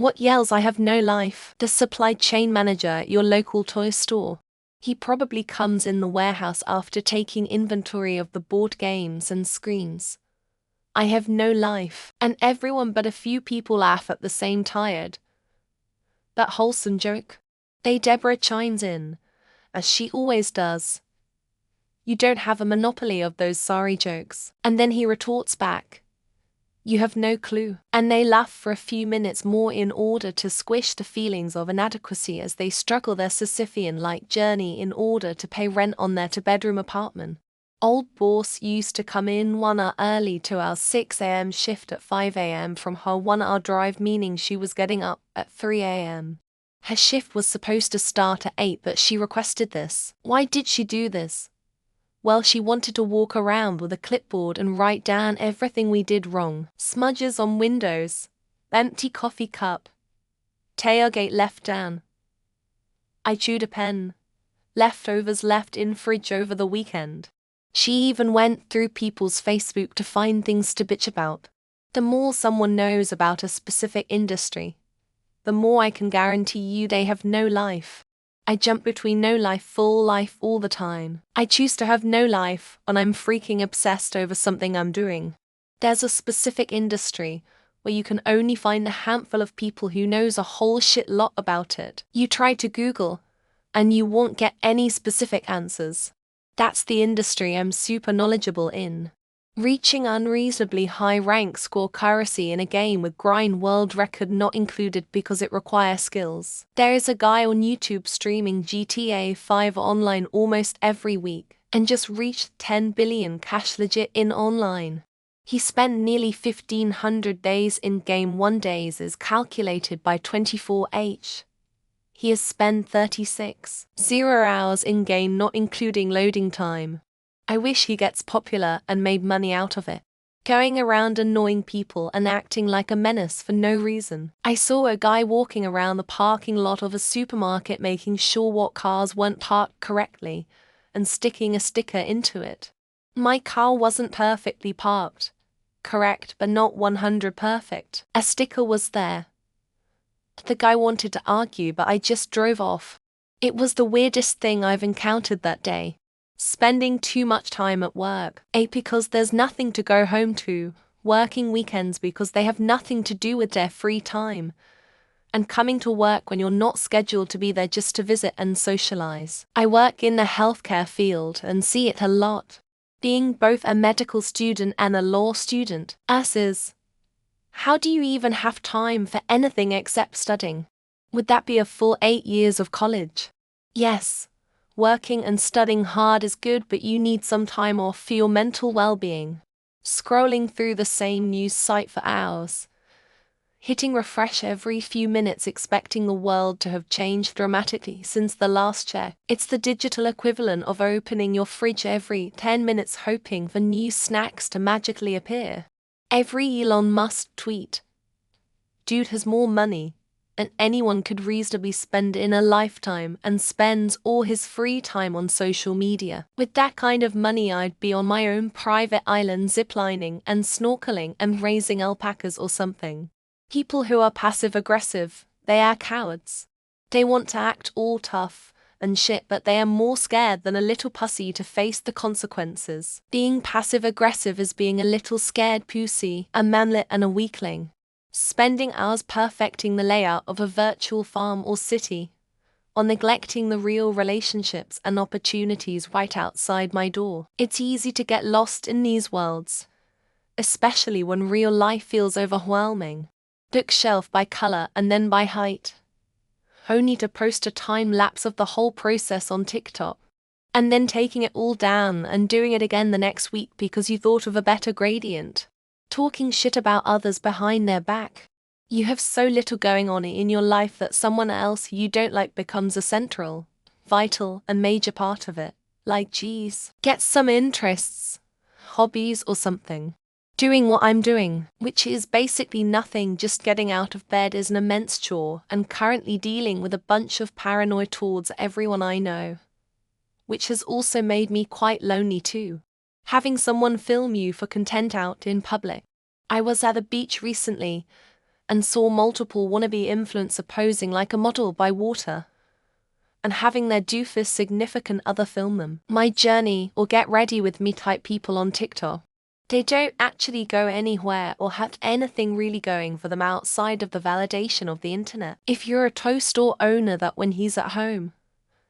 What yells "I have no life"? The supply chain manager at your local toy store. He probably comes in the warehouse after taking inventory of the board games and screams, "I have no life," and everyone but a few people laugh at the same tired but wholesome joke. Deborah chimes in, as she always does. "You don't have a monopoly of those sorry jokes." And then he retorts back, "You have no clue." And they laugh for a few minutes more in order to squish the feelings of inadequacy as they struggle their Sisyphean-like journey in order to pay rent on their two-bedroom apartment. Old boss used to come in 1 hour early to our 6 a.m. shift at 5 a.m. from her 1-hour drive, meaning she was getting up at 3 a.m. Her shift was supposed to start at 8, but she requested this. Why did she do this? Well, she wanted to walk around with a clipboard and write down everything we did wrong. Smudges on windows, empty coffee cup, tailgate left down. I chewed a pen, leftovers left in fridge over the weekend. She even went through people's Facebook to find things to bitch about. The more someone knows about a specific industry, the more I can guarantee you they have no life. I jump between no life, full life all the time. I choose to have no life when I'm freaking obsessed over something I'm doing. There's a specific industry where you can only find a handful of people who knows a whole shit lot about it. You try to Google, and you won't get any specific answers. That's the industry I'm super knowledgeable in. Reaching unreasonably high rank score currency in a game with grind world record not included because it requires skills. There is a guy on YouTube streaming GTA 5 online almost every week and just reached 10 billion cash legit in online. He spent nearly 1,500 days in game. 1 days is calculated by 24H. He has spent 36.0 hours in game not including loading time. I wish he gets popular and made money out of it, going around annoying people and acting like a menace for no reason. I saw a guy walking around the parking lot of a supermarket making sure what cars weren't parked correctly and sticking a sticker into it. My car wasn't perfectly parked, correct but not 100 perfect. A sticker was there. The guy wanted to argue, but I just drove off. It was the weirdest thing I've encountered that day. Spending too much time at work, because there's nothing to go home to, working weekends because they have nothing to do with their free time, and coming to work when you're not scheduled to be there just to visit and socialize. I work in the healthcare field and see it a lot. Being both a medical student and a law student, how do you even have time for anything except studying? Would that be a full 8 years of college? Yes. Working and studying hard is good, but you need some time off for your mental well-being. Scrolling through the same news site for hours, hitting refresh every few minutes expecting the world to have changed dramatically since the last check. It's the digital equivalent of opening your fridge every 10 minutes hoping for new snacks to magically appear. Every Elon Musk tweet, "Dude has more money than anyone could reasonably spend in a lifetime and spends all his free time on social media. With that kind of money I'd be on my own private island ziplining and snorkeling and raising alpacas or something." People who are passive-aggressive, they are cowards. They want to act all tough and shit, but they are more scared than a little pussy to face the consequences. Being passive-aggressive is being a little scared pussy, a manlet and a weakling. Spending hours perfecting the layout of a virtual farm or city, or neglecting the real relationships and opportunities right outside my door. It's easy to get lost in these worlds, especially when real life feels overwhelming. Bookshelf by color and then by height, only to post a time lapse of the whole process on TikTok, and then taking it all down and doing it again the next week because you thought of a better gradient. Talking shit about others behind their back. You have so little going on in your life that someone else you don't like becomes a central, vital, and major part of it. Like, geez, get some interests, hobbies or something. Doing what I'm doing, which is basically nothing, just getting out of bed, is an immense chore, and currently dealing with a bunch of paranoia towards everyone I know, which has also made me quite lonely too. Having someone film you for content out in public. I was at the beach recently, and saw multiple wannabe influencer posing like a model by water and having their doofus significant other film them. My journey or get ready with me type people on TikTok. They don't actually go anywhere or have anything really going for them outside of the validation of the internet. If you're a toy store owner that when he's at home,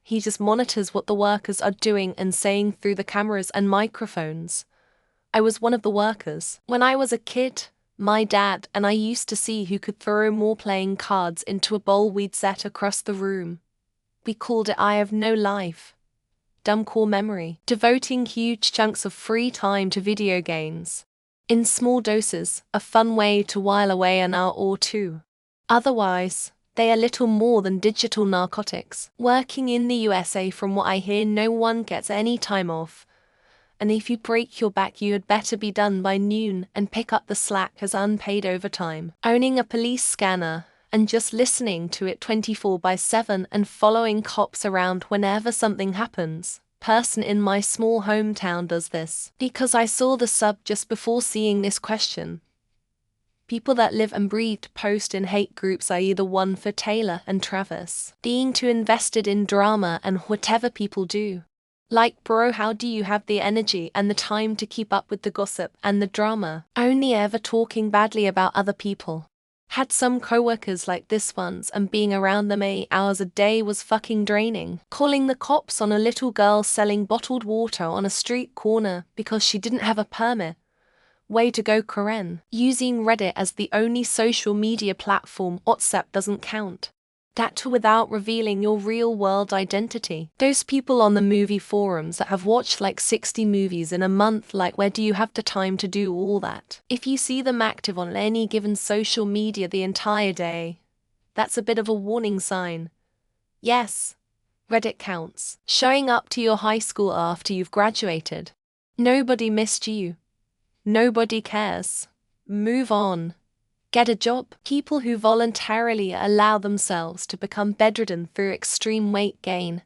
he just monitors what the workers are doing and saying through the cameras and microphones. I was one of the workers. When I was a kid, my dad and I used to see who could throw more playing cards into a bowl we'd set across the room. We called it I Have No Life. Dumb core memory. Devoting huge chunks of free time to video games. In small doses, a fun way to while away an hour or two. Otherwise, they are little more than digital narcotics. Working in the USA, from what I hear, no one gets any time off. And if you break your back, you had better be done by noon and pick up the slack as unpaid overtime. Owning a police scanner and just listening to it 24/7 and following cops around whenever something happens. Person in my small hometown does this. Because I saw the sub just before seeing this question. People that live and breathe post in hate groups are either one for Taylor and Travis, being too invested in drama and whatever people do. Like, bro, how do you have the energy and the time to keep up with the gossip and the drama? Only ever talking badly about other people. Had some coworkers like this once, and being around them 8 hours a day was fucking draining. Calling the cops on a little girl selling bottled water on a street corner because she didn't have a permit. Way to go, Karen. Using Reddit as the only social media platform, WhatsApp doesn't count. That too without revealing your real-world identity. Those people on the movie forums that have watched like 60 movies in a month, like, where do you have the time to do all that? If you see them active on any given social media the entire day, that's a bit of a warning sign. Yes, Reddit counts. Showing up to your high school after you've graduated. Nobody missed you. Nobody cares. Move on. Get a job. People who voluntarily allow themselves to become bedridden through extreme weight gain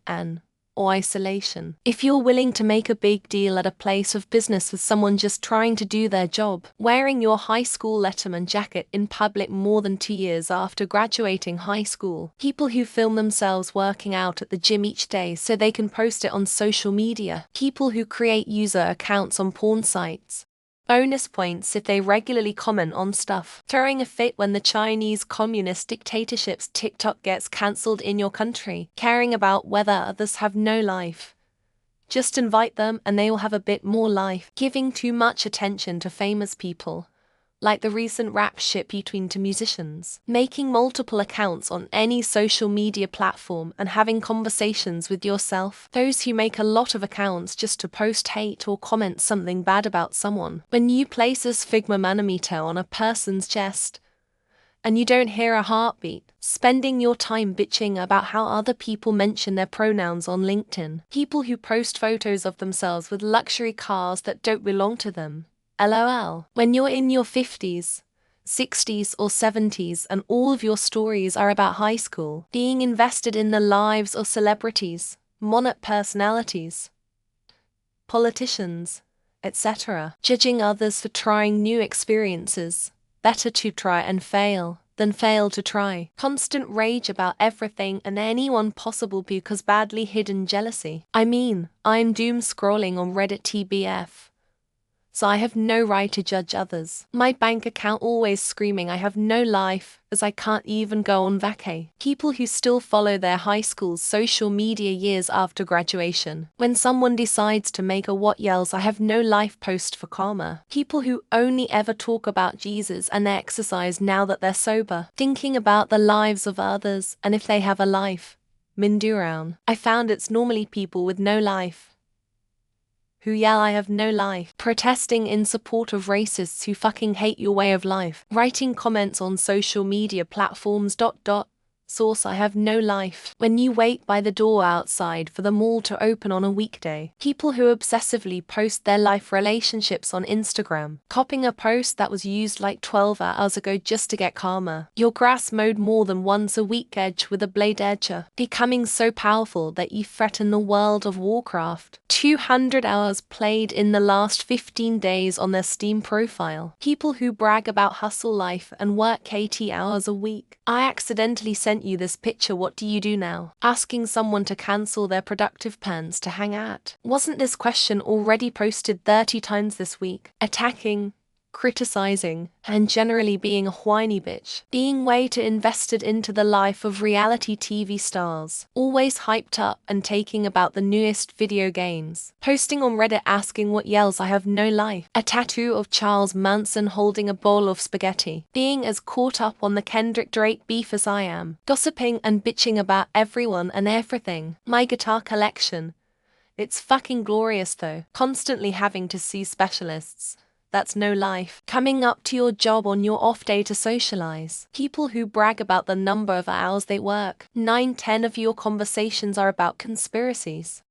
or isolation. If you're willing to make a big deal at a place of business with someone just trying to do their job, wearing your high school Letterman jacket in public more than 2 years after graduating high school. People who film themselves working out at the gym each day so they can post it on social media. People who create user accounts on porn sites. Bonus points if they regularly comment on stuff. Throwing a fit when the Chinese Communist dictatorship's TikTok gets cancelled in your country. Caring about whether others have no life. Just invite them and they will have a bit more life. Giving too much attention to famous people. Like the recent rap shit between two musicians. Making multiple accounts on any social media platform and having conversations with yourself. Those who make a lot of accounts just to post hate or comment something bad about someone. When you place a Figma manometer on a person's chest and you don't hear a heartbeat. Spending your time bitching about how other people mention their pronouns on LinkedIn. People who post photos of themselves with luxury cars that don't belong to them. LOL. When you're in your 50s, 60s or 70s and all of your stories are about high school, being invested in the lives of celebrities, monarch personalities, politicians, etc. Judging others for trying new experiences. Better to try and fail than fail to try. Constant rage about everything and anyone possible because badly hidden jealousy. I'm doom scrolling on Reddit TBF. So I have no right to judge others. My bank account always screaming I have no life, as I can't even go on vacay. People who still follow their high school's social media years after graduation. When someone decides to make a what yells I have no life post for karma. People who only ever talk about Jesus and exercise now that they're sober. Thinking about the lives of others and if they have a life. Minduran. I found it's normally people with no life who yell I have no life. Protesting in support of racists who fucking hate your way of life. Writing comments on social media platforms. Source: I have no life. When you wait by the door outside for the mall to open on a weekday. People who obsessively post their life relationships on Instagram. Copying a post that was used like 12 hours ago just to get karma. Your grass mowed more than once a week edge with a blade edger. Becoming so powerful that you threaten the world of Warcraft. 200 hours played in the last 15 days on their Steam profile. People who brag about hustle life and work 80 hours a week. I accidentally sent you this picture, what do you do now? Asking someone to cancel their productive plans to hang out. Wasn't this question already posted 30 times this week? Attacking, criticizing, and generally being a whiny bitch. Being way too invested into the life of reality TV stars. Always hyped up and taking about the newest video games. Posting on Reddit asking what yells I have no life. A tattoo of Charles Manson holding a bowl of spaghetti. Being as caught up on the Kendrick Drake beef as I am. Gossiping and bitching about everyone and everything. My guitar collection. It's fucking glorious though. Constantly having to see specialists. That's no life. Coming up to your job on your off day to socialize. People who brag about the number of hours they work. 9-10 of your conversations are about conspiracies.